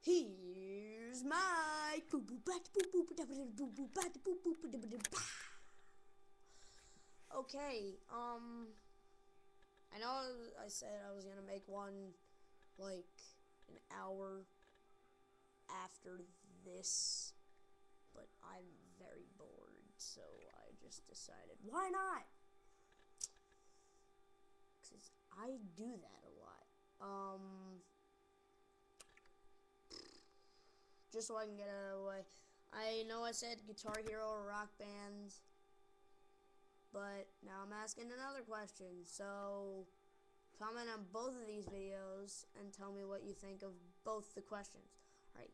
Here's my okay, I know I said I was gonna make one like an hour after this, but I'm very bored, so I just decided, why not? Because I do that a lot. Just so I can get it out of the way. I know I said Guitar Hero or Rock Band, but now I'm asking another question. So comment on both of these videos and tell me what you think of both the questions. Alright,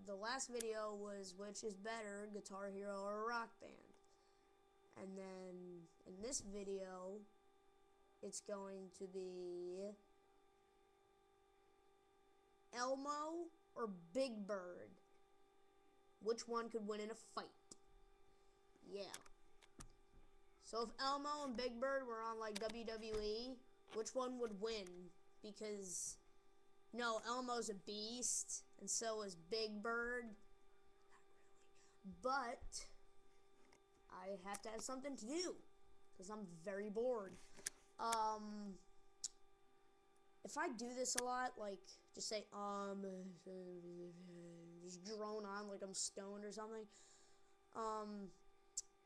the last video was which is better, Guitar Hero or Rock Band? And then in this video, it's going to be Elmo or Big Bird. Which one could win in a fight? Yeah. So if Elmo and Big Bird were on like WWE, which one would win? Because no, Elmo's a beast, and so is Big Bird. Not really. But I have to have something to do because I'm very bored. If I do this a lot, like just say just drone on like I'm stoned or something,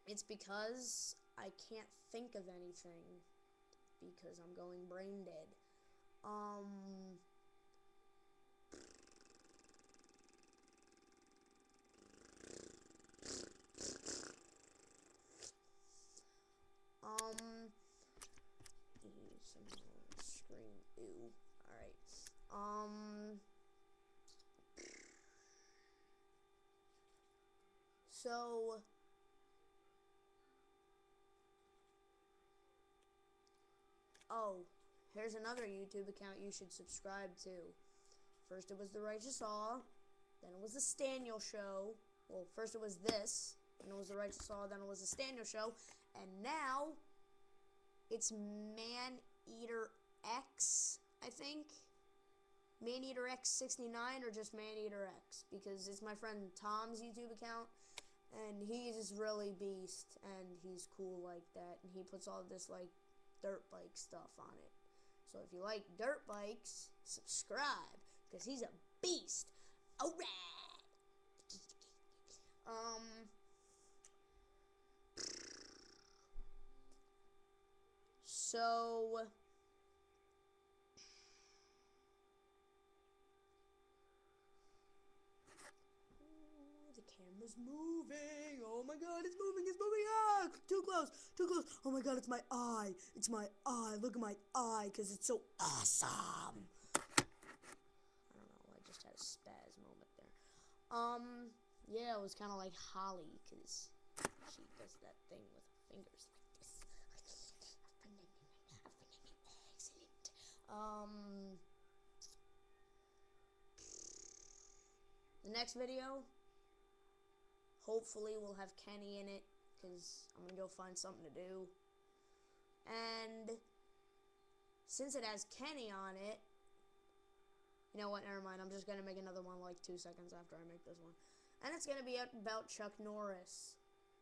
it's because I can't think of anything because I'm going brain dead. Some screen. Ew. Alright. So here's another YouTube account you should subscribe to. First it was The Righteous Awe, then it was The Staniel Show. Well, first it was this, then it was The Righteous Awe, then it was The Staniel Show, and now it's Maneater X, I think. Maneater X 69 or just Maneater X, because it's my friend Tom's YouTube account, and he's really beast, and he's cool like that, and he puts all this like dirt bike stuff on it. So if you like dirt bikes, subscribe, because he's a beast. Alright. So the camera's moving. Oh my god, it's moving, it's moving. Ah, too close, too close. Oh my god, it's my eye. It's my eye. Look at my eye, because it's so awesome. I don't know, I just had a spaz moment there. Yeah, it was kind of like Holly, because she does that thing with her fingers like this. Excellent. The next video, hopefully we'll have Kenny in it, because I'm going to go find something to do. And since it has Kenny on it, you know what, never mind, I'm just going to make another one like 2 seconds after I make this one. And it's going to be about Chuck Norris,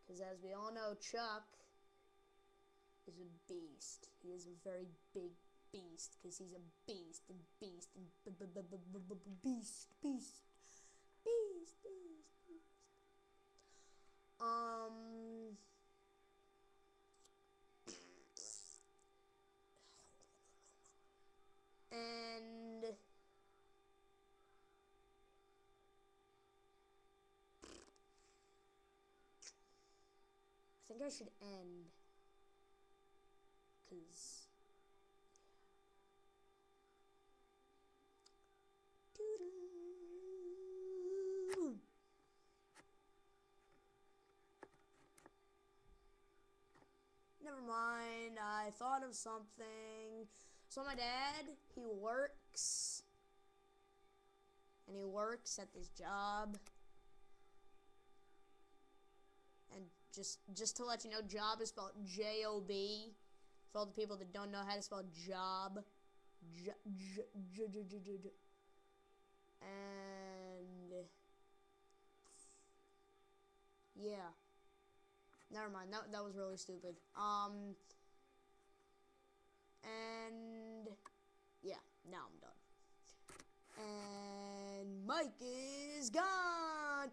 because as we all know, Chuck is a beast. He is a very big beast, because he's a beast, and beast, and beast. And I think I should end, because never mind, I thought of something. So my dad, he works at this job, and just to let you know, job is spelled J-O-B, for all the people that don't know how to spell job. And Yeah. Never mind. That was really stupid. And yeah, now I'm done. And Mike is gone.